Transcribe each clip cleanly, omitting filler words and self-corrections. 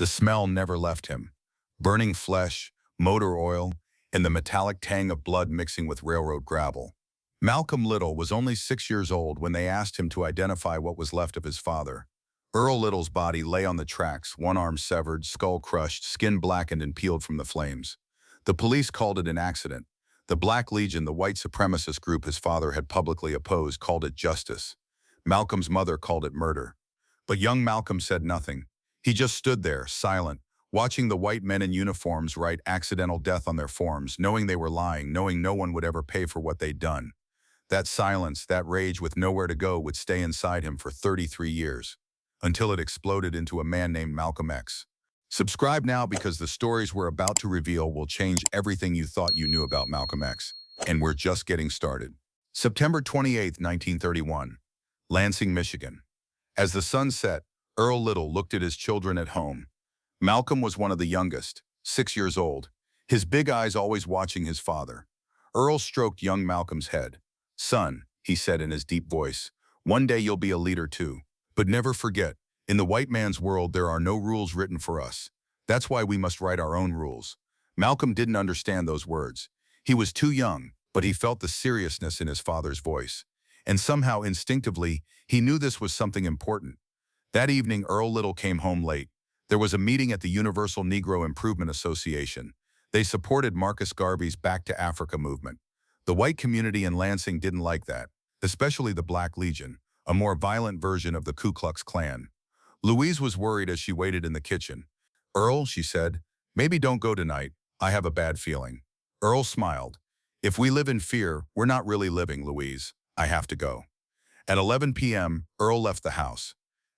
The smell never left him. Burning flesh, motor oil, and the metallic tang of blood mixing with railroad gravel. Malcolm Little was only 6 years old when they asked him to identify what was left of his father. Earl Little's body lay on the tracks, one arm severed, skull crushed, skin blackened and peeled from the flames. The police called it an accident. The Black Legion, the white supremacist group his father had publicly opposed, called it justice. Malcolm's mother called it murder. But young Malcolm said nothing. He just stood there, silent, watching the white men in uniforms write accidental death on their forms, knowing they were lying, knowing no one would ever pay for what they'd done. That silence, that rage with nowhere to go would stay inside him for 33 years, until it exploded into a man named Malcolm X. Subscribe now because the stories we're about to reveal will change everything you thought you knew about Malcolm X, and we're just getting started. September 28, 1931, Lansing, Michigan. As the sun set, Earl Little looked at his children at home. Malcolm was one of the youngest, 6 years old, his big eyes always watching his father. Earl stroked young Malcolm's head. "Son," he said in his deep voice, "one day you'll be a leader too. But never forget, in the white man's world there are no rules written for us. That's why we must write our own rules." Malcolm didn't understand those words. He was too young, but he felt the seriousness in his father's voice. And somehow, instinctively, he knew this was something important. That evening, Earl Little came home late. There was a meeting at the Universal Negro Improvement Association. They supported Marcus Garvey's Back to Africa movement. The white community in Lansing didn't like that, especially the Black Legion, a more violent version of the Ku Klux Klan. Louise was worried as she waited in the kitchen. "Earl," she said, "maybe don't go tonight. I have a bad feeling." Earl smiled. "If we live in fear, we're not really living, Louise. I have to go." At 11 p.m., Earl left the house.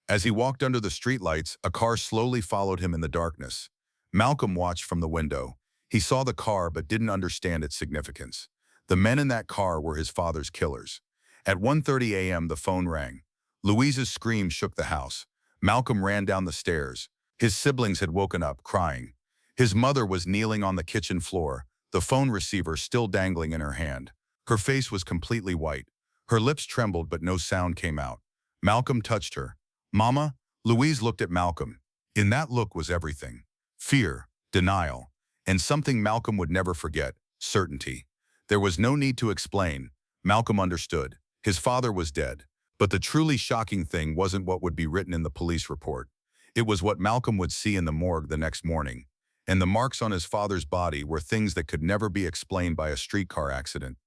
As he walked under the streetlights, a car slowly followed him in the darkness. Malcolm watched from the window. He saw the car but didn't understand its significance. The men in that car were his father's killers. At 1:30 a.m., the phone rang. Louise's scream shook the house. Malcolm ran down the stairs. His siblings had woken up, crying. His mother was kneeling on the kitchen floor, the phone receiver still dangling in her hand. Her face was completely white. Her lips trembled but no sound came out. Malcolm touched her. "Mama?" Louise looked at Malcolm. In that look was everything. Fear, denial, and something Malcolm would never forget, certainty. There was no need to explain. Malcolm understood. His father was dead. But the truly shocking thing wasn't what would be written in the police report. It was what Malcolm would see in the morgue the next morning. And the marks on his father's body were things that could never be explained by a streetcar accident.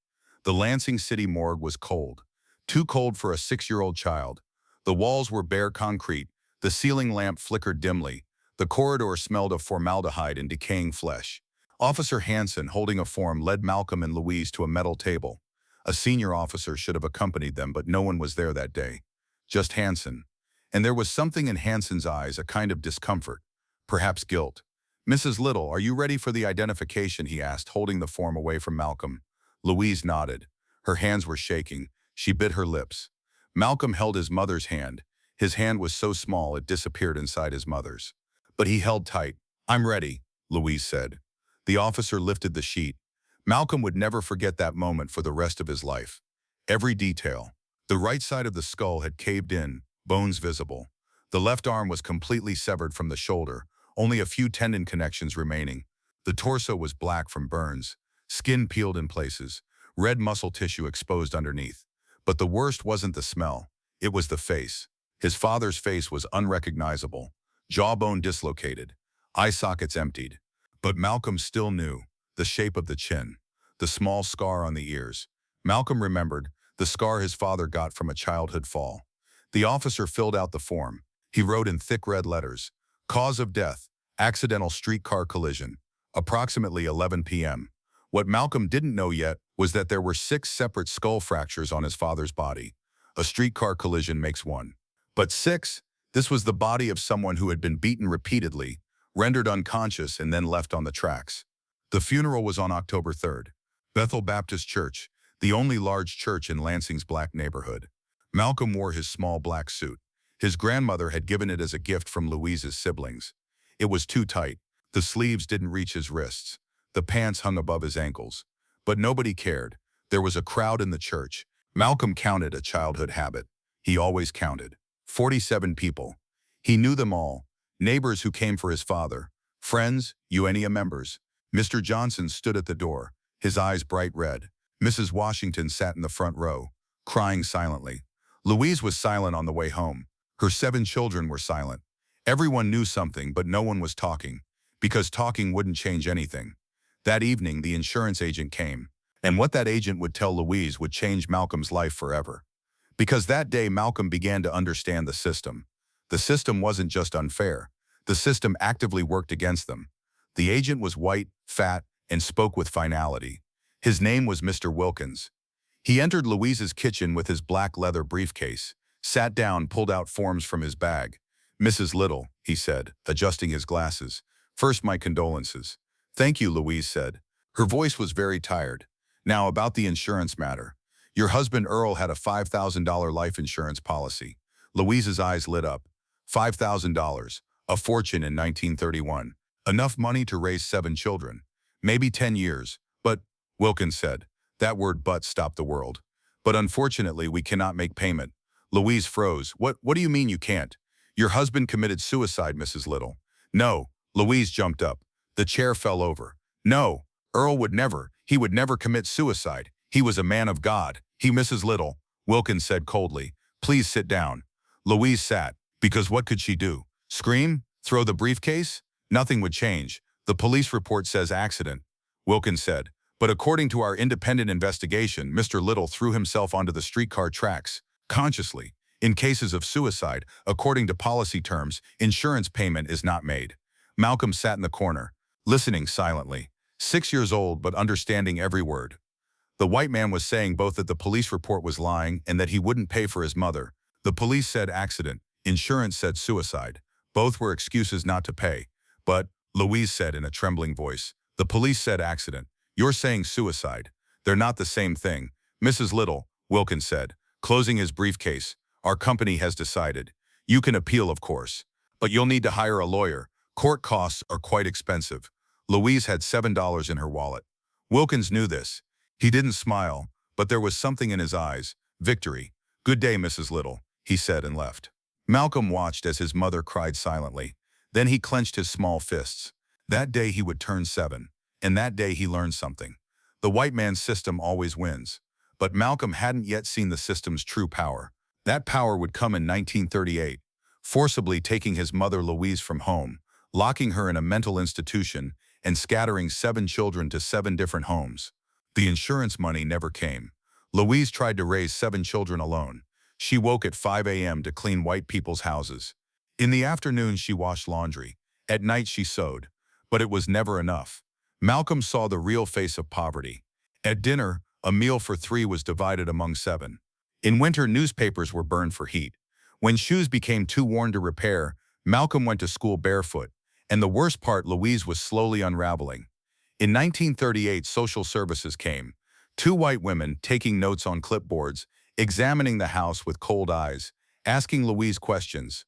The Lansing City morgue was cold. Too cold for a 6-year-old child. The walls were bare concrete. The ceiling lamp flickered dimly. The corridor smelled of formaldehyde and decaying flesh. Officer Hansen, holding a form, led Malcolm and Louise to a metal table. A senior officer should have accompanied them, but no one was there that day. Just Hansen. And there was something in Hansen's eyes, a kind of discomfort, perhaps guilt. "Mrs. Little, are you ready for the identification?" he asked, holding the form away from Malcolm. Louise nodded. Her hands were shaking. She bit her lips. Malcolm held his mother's hand. His hand was so small it disappeared inside his mother's. But he held tight. "I'm ready," Louise said. The officer lifted the sheet. Malcolm would never forget that moment for the rest of his life. Every detail. The right side of the skull had caved in, bones visible. The left arm was completely severed from the shoulder, only a few tendon connections remaining. The torso was black from burns, skin peeled in places, red muscle tissue exposed underneath. But the worst wasn't the smell. It was the face. His father's face was unrecognizable, jawbone dislocated, eye sockets emptied. But Malcolm still knew. The shape of the chin, the small scar on the ears. Malcolm remembered the scar his father got from a childhood fall. The officer filled out the form. He wrote in thick red letters, "Cause of death, accidental streetcar collision, approximately 11 p.m. What Malcolm didn't know yet was that there were 6 separate skull fractures on his father's body. A streetcar collision makes one. But 6? This was the body of someone who had been beaten repeatedly, rendered unconscious, and then left on the tracks. The funeral was on October 3rd. Bethel Baptist Church, the only large church in Lansing's black neighborhood. Malcolm wore his small black suit. His grandmother had given it as a gift from Louise's siblings. It was too tight. The sleeves didn't reach his wrists. The pants hung above his ankles. But nobody cared. There was a crowd in the church. Malcolm counted, a childhood habit. He always counted. 47 people. He knew them all. neighbors who came for his father, friends, UNEA members. Mr. Johnson stood at the door, his eyes bright red. Mrs. Washington sat in the front row, crying silently. Louise was silent on the way home. Her 7 children were silent. Everyone knew something, but no one was talking, because talking wouldn't change anything. That evening, the insurance agent came, and what that agent would tell Louise would change Malcolm's life forever. Because that day, Malcolm began to understand the system. The system wasn't just unfair. The system actively worked against them. The agent was white, fat, and spoke with finality. His name was Mr. Wilkins. He entered Louise's kitchen with his black leather briefcase, sat down, pulled out forms from his bag. "Mrs. Little," he said, adjusting his glasses. "First, my condolences." "Thank you," Louise said. Her voice was very tired. "Now, about the insurance matter. Your husband Earl had a $5,000 life insurance policy." Louise's eyes lit up. $5,000, a fortune in 1931. Enough money to raise 7 children. Maybe 10 years. "But," Wilkins said. That word "but" stopped the world. "But unfortunately, we cannot make payment." Louise froze. What do you mean you can't? Your husband committed suicide, Mrs. Little." "No." Louise jumped up. The chair fell over. "No, Earl would never. He would never commit suicide. He was a man of God. Mrs. Little," Wilkins said coldly, "please sit down." Louise sat, because what could she do? Scream? Throw the briefcase? Nothing would change. "The police report says accident," Wilkins said. "But according to our independent investigation, Mr. Little threw himself onto the streetcar tracks, consciously. In cases of suicide, according to policy terms, insurance payment is not made." Malcolm sat in the corner, listening silently, 6 years old but understanding every word. The white man was saying both that the police report was lying and that he wouldn't pay for his mother. The police said accident, insurance said suicide. Both were excuses not to pay. "But," Louise said in a trembling voice, "the police said accident. You're saying suicide. They're not the same thing." "Mrs. Little," Wilkins said, closing his briefcase, "our company has decided. You can appeal, of course, but you'll need to hire a lawyer. Court costs are quite expensive." Louise had $7 in her wallet. Wilkins knew this. He didn't smile, but there was something in his eyes. "Victory. Good day, Mrs. Little," he said and left. Malcolm watched as his mother cried silently. Then he clenched his small fists. That day he would turn 7, and that day he learned something. The white man's system always wins. But Malcolm hadn't yet seen the system's true power. That power would come in 1938, forcibly taking his mother Louise from home, locking her in a mental institution, and scattering 7 children to 7 different homes. The insurance money never came. Louise tried to raise 7 children alone. She woke at 5 a.m. to clean white people's houses. In the afternoon, she washed laundry. At night, she sewed. But it was never enough. Malcolm saw the real face of poverty. At dinner, a meal for 3 was divided among 7. In winter, newspapers were burned for heat. When shoes became too worn to repair, Malcolm went to school barefoot. And the worst part, Louise was slowly unraveling. In 1938, social services came. 2 white women taking notes on clipboards, examining the house with cold eyes, asking Louise questions.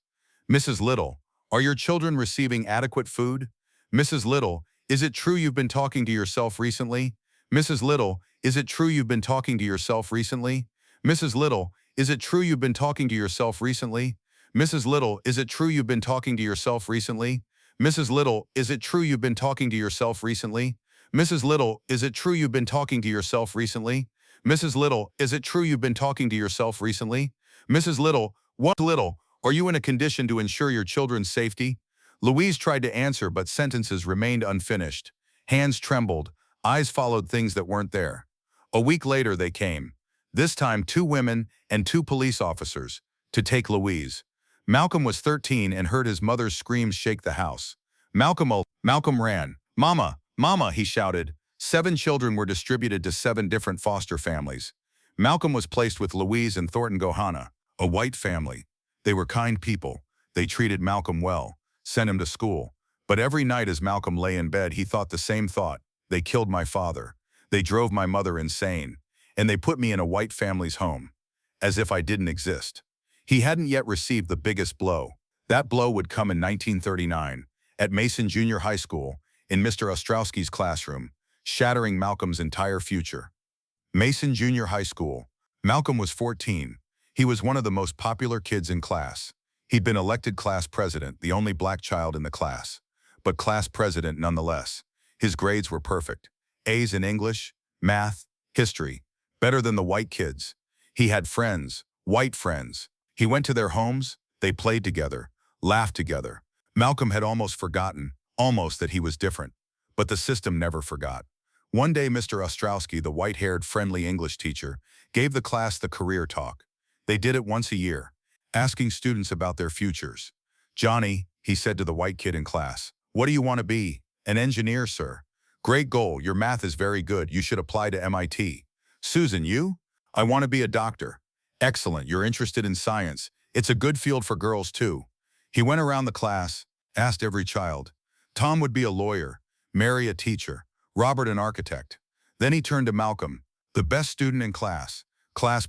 "Mrs. Little, are your children receiving adequate food? Mrs. Little, is it true you've been talking to yourself recently? Mrs. Little, is it true you've been talking to yourself recently? Mrs. Little, is it true you've been talking to yourself recently? Mrs. Little, is it true you've been talking to yourself recently? Mrs. Little, is it true you've been talking to yourself recently? Mrs. Little, is it true you've been talking to yourself recently? Mrs. Little, is it true you've been talking to yourself recently? Mrs. Little, what Little, are you in a condition to ensure your children's safety?" Louise tried to answer, but sentences remained unfinished. Hands trembled, eyes followed things that weren't there. A week later they came. This time 2 women and 2 police officers, to take Louise. Malcolm was 13 and heard his mother's screams shake the house. Malcolm ran. "Mama, Mama," he shouted. 7 children were distributed to 7 different foster families. Malcolm was placed with Louise and Thornton Gohana, a white family. They were kind people. They treated Malcolm well, sent him to school. But every night as Malcolm lay in bed, he thought the same thought. "They killed my father. They drove my mother insane. And they put me in a white family's home. As if I didn't exist." He hadn't yet received the biggest blow. That blow would come in 1939, at Mason Junior High School, in Mr. Ostrowski's classroom, shattering Malcolm's entire future. Mason Junior High School. Malcolm was 14. He was one of the most popular kids in class. He'd been elected class president, the only black child in the class. But class president nonetheless. His grades were perfect. A's in English, math, history. Better than the white kids. He had friends, white friends. He went to their homes, they played together, laughed together. Malcolm had almost forgotten, that he was different. But the system never forgot. One day Mr. Ostrowski, the white-haired friendly English teacher, gave the class the career talk. They did it once a year, asking students about their futures. "Johnny," he said to the white kid in class, "what do you want to be?" "An engineer, sir." "Great goal, your math is very good, you should apply to MIT." "Susan, you?" "I want to be a doctor." "Excellent, you're interested in science. It's a good field for girls too." He went around the class, asked every child. Tom would be a lawyer, Mary a teacher, Robert an architect. Then he turned to Malcolm, the best student in class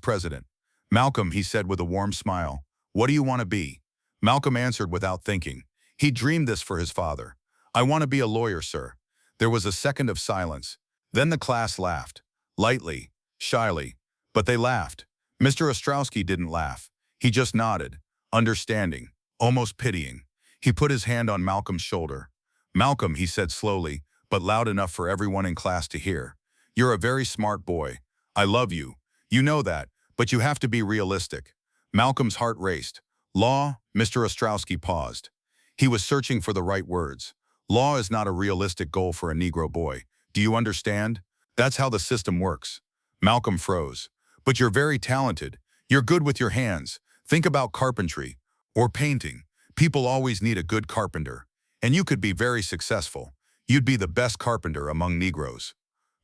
president. "Malcolm," he said with a warm smile, "what do you want to be?" Malcolm answered without thinking. He dreamed this for his father. "I want to be a lawyer, sir." There was a second of silence. Then the class laughed, lightly, shyly, but they laughed. Mr. Ostrowski didn't laugh. He just nodded, understanding, almost pitying. He put his hand on Malcolm's shoulder. "Malcolm," he said slowly, but loud enough for everyone in class to hear, "you're a very smart boy. I love you. You know that, but you have to be realistic." Malcolm's heart raced. "Law?" Mr. Ostrowski paused. He was searching for the right words. "Law is not a realistic goal for a Negro boy. Do you understand? That's how the system works." Malcolm froze. "But you're very talented. You're good with your hands. Think about carpentry or painting. People always need a good carpenter. And you could be very successful. You'd be the best carpenter among Negroes."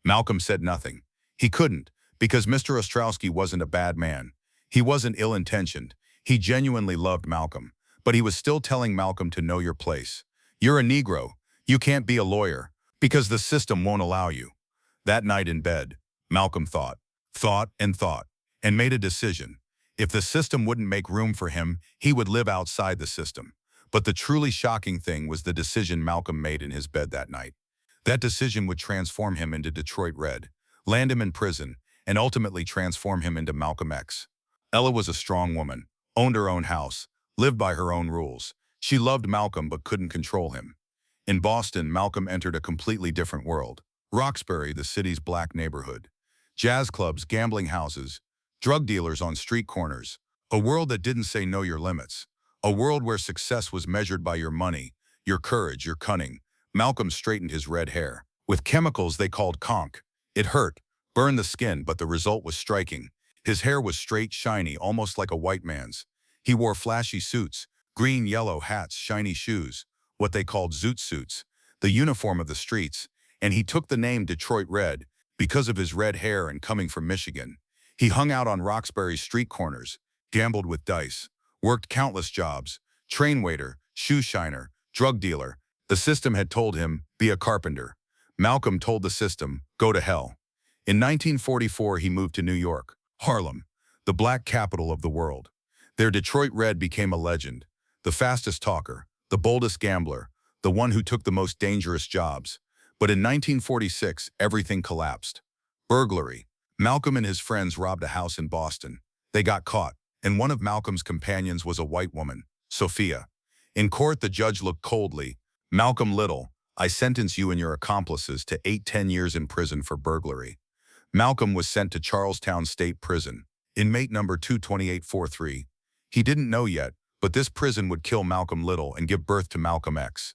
Malcolm said nothing. He couldn't, because Mr. Ostrowski wasn't a bad man. He wasn't ill-intentioned. He genuinely loved Malcolm. But he was still telling Malcolm to know your place. "You're a Negro. You can't be a lawyer, because the system won't allow you." That night in bed, Malcolm thought and made a decision. If the system wouldn't make room for him, he would live outside the system. But the truly shocking thing was the decision Malcolm made in his bed that night. That decision would transform him into Detroit Red, land him in prison, and ultimately transform him into Malcolm X. Ella was a strong woman, owned her own house, lived by her own rules. She loved Malcolm but couldn't control him. In Boston, Malcolm entered a completely different world. Roxbury, the city's black neighborhood. Jazz clubs, gambling houses, drug dealers on street corners. A world that didn't say know your limits. A world where success was measured by your money, your courage, your cunning. Malcolm straightened his red hair. With chemicals they called conch. It hurt, burned the skin, but the result was striking. His hair was straight, shiny, almost like a white man's. He wore flashy suits, green, yellow hats, shiny shoes, what they called zoot suits, the uniform of the streets, and he took the name Detroit Red because of his red hair and coming from Michigan. He hung out on Roxbury's street corners, gambled with dice, worked countless jobs, train waiter, shoe shiner, drug dealer. The system had told him, be a carpenter. Malcolm told the system, go to hell. In 1944, he moved to New York, Harlem, the black capital of the world. There Detroit Red became a legend, the fastest talker, the boldest gambler, the one who took the most dangerous jobs. But in 1946, everything collapsed. Burglary. Malcolm and his friends robbed a house in Boston. They got caught, and one of Malcolm's companions was a white woman, Sophia. In court, the judge looked coldly. Malcolm Little, I sentence you and your accomplices to 8-10 years in prison for burglary. Malcolm was sent to Charlestown State Prison, inmate number 22843. He didn't know yet, but this prison would kill Malcolm Little and give birth to Malcolm X.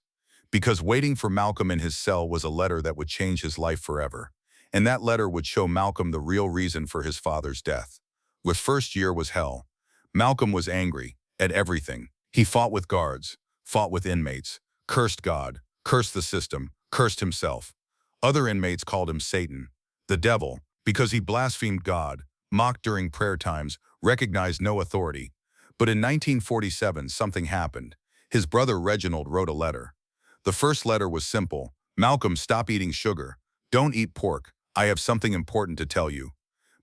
Because waiting for Malcolm in his cell was a letter that would change his life forever. And that letter would show Malcolm the real reason for his father's death. The first year was hell. Malcolm was angry at everything. He fought with guards, fought with inmates, cursed God, cursed the system, cursed himself. Other inmates called him Satan, the devil, because he blasphemed God, mocked during prayer times, recognized no authority. But in 1947, something happened. His brother Reginald wrote a letter. The first letter was simple. Malcolm, stop eating sugar. Don't eat pork. I have something important to tell you.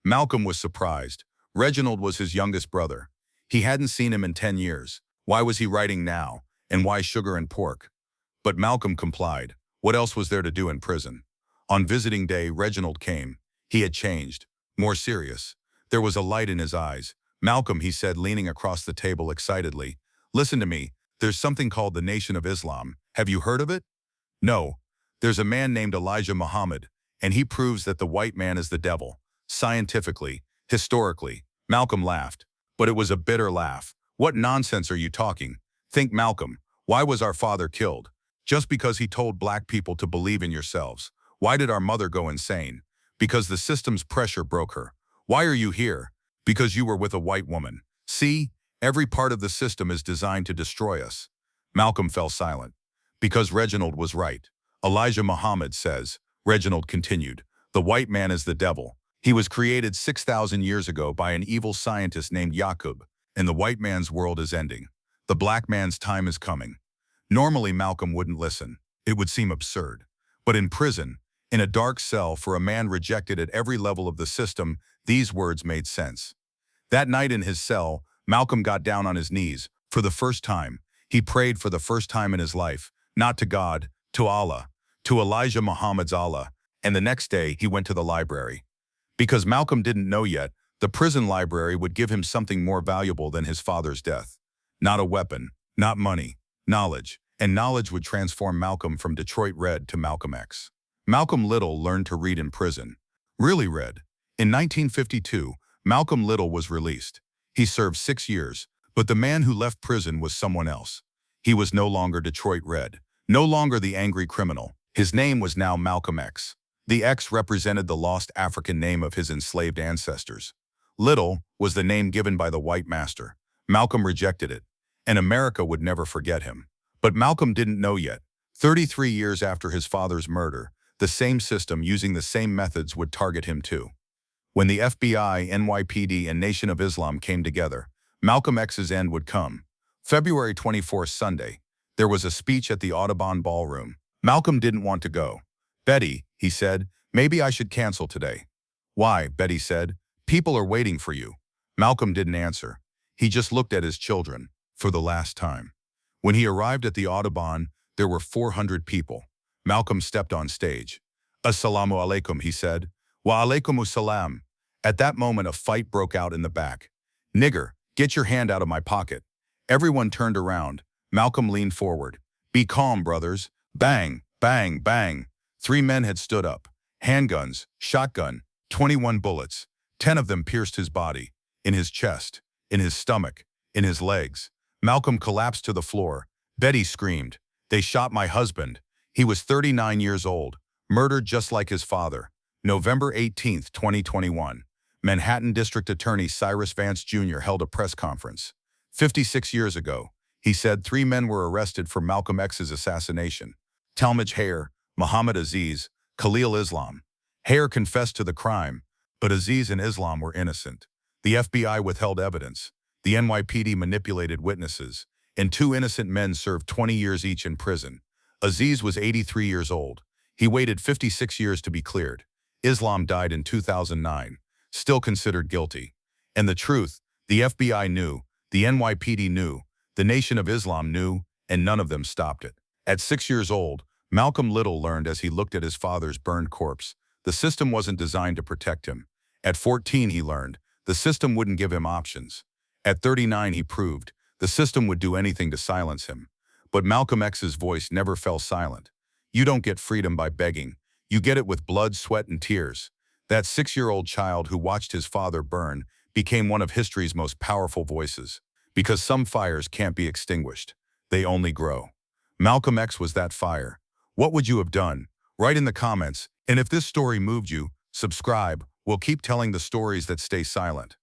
Malcolm was surprised. Reginald was his youngest brother. He hadn't seen him in 10 years. Why was he writing now? And why sugar and pork? But Malcolm complied. What else was there to do in prison? On visiting day, Reginald came. He had changed. More serious. There was a light in his eyes. Malcolm, he said, leaning across the table excitedly, Listen to me. There's something called the Nation of Islam. Have you heard of it? No. There's a man named Elijah Muhammad, and he proves that the white man is the devil. Scientifically, historically. Malcolm laughed. But it was a bitter laugh. What nonsense are you talking? Think, Malcolm. Why was our father killed? Just because he told black people to believe in yourselves. Why did our mother go insane? Because the system's pressure broke her. Why are you here? Because you were with a white woman. See? Every part of the system is designed to destroy us. Malcolm fell silent. Because Reginald was right. Elijah Muhammad says, Reginald continued, the white man is the devil. He was created 6,000 years ago by an evil scientist named Yaqub, and the white man's world is ending. The black man's time is coming. Normally, Malcolm wouldn't listen. It would seem absurd. But in prison, in a dark cell for a man rejected at every level of the system, these words made sense. That night in his cell, Malcolm got down on his knees. For the first time, he prayed for the first time in his life, not to God, to Allah, to Elijah Muhammad's Allah, and the next day he went to the library. Because Malcolm didn't know yet, the prison library would give him something more valuable than his father's death. Not a weapon, not money, knowledge, and knowledge would transform Malcolm from Detroit Red to Malcolm X. Malcolm Little learned to read in prison. Really read. In 1952, Malcolm Little was released. He served 6 years, but the man who left prison was someone else. He was no longer Detroit Red, no longer the angry criminal. His name was now Malcolm X. The X represented the lost African name of his enslaved ancestors. Little was the name given by the white master. Malcolm rejected it, and America would never forget him. But Malcolm didn't know yet. 33 years after his father's murder, the same system using the same methods would target him too. When the FBI, NYPD, and Nation of Islam came together, Malcolm X's end would come. February 24th, Sunday, there was a speech at the Audubon Ballroom. Malcolm didn't want to go. Betty, he said, maybe I should cancel today. Why, Betty said, people are waiting for you. Malcolm didn't answer. He just looked at his children, for the last time. When he arrived at the Audubon, there were 400 people. Malcolm stepped on stage. Assalamu alaikum, he said. Wa alaikumus salam. At that moment, a fight broke out in the back. Nigger, get your hand out of my pocket. Everyone turned around. Malcolm leaned forward. Be calm, brothers. Bang, bang, bang. 3 men had stood up. Handguns, shotgun, 21 bullets. 10 of them pierced his body, in his chest, in his stomach, in his legs. Malcolm collapsed to the floor. Betty screamed. They shot my husband. He was 39 years old, murdered just like his father. November 18, 2021. Manhattan District Attorney Cyrus Vance Jr. held a press conference. 56 years ago, he said 3 men were arrested for Malcolm X's assassination. Talmadge Hayer, Muhammad Aziz, Khalil Islam. Hayer confessed to the crime, but Aziz and Islam were innocent. The FBI withheld evidence. The NYPD manipulated witnesses, and 2 innocent men served 20 years each in prison. Aziz was 83 years old. He waited 56 years to be cleared. Islam died in 2009, still considered guilty. And the truth, the FBI knew, the NYPD knew, the Nation of Islam knew, and none of them stopped it. At 6 years old, Malcolm Little learned as he looked at his father's burned corpse, the system wasn't designed to protect him. At 14, he learned, the system wouldn't give him options. At 39, he proved, the system would do anything to silence him. But Malcolm X's voice never fell silent. You don't get freedom by begging. You get it with blood, sweat, and tears. That 6-year-old child who watched his father burn became one of history's most powerful voices. Because some fires can't be extinguished. They only grow. Malcolm X was that fire. What would you have done? Write in the comments, and if this story moved you, subscribe. We'll keep telling the stories that stay silent.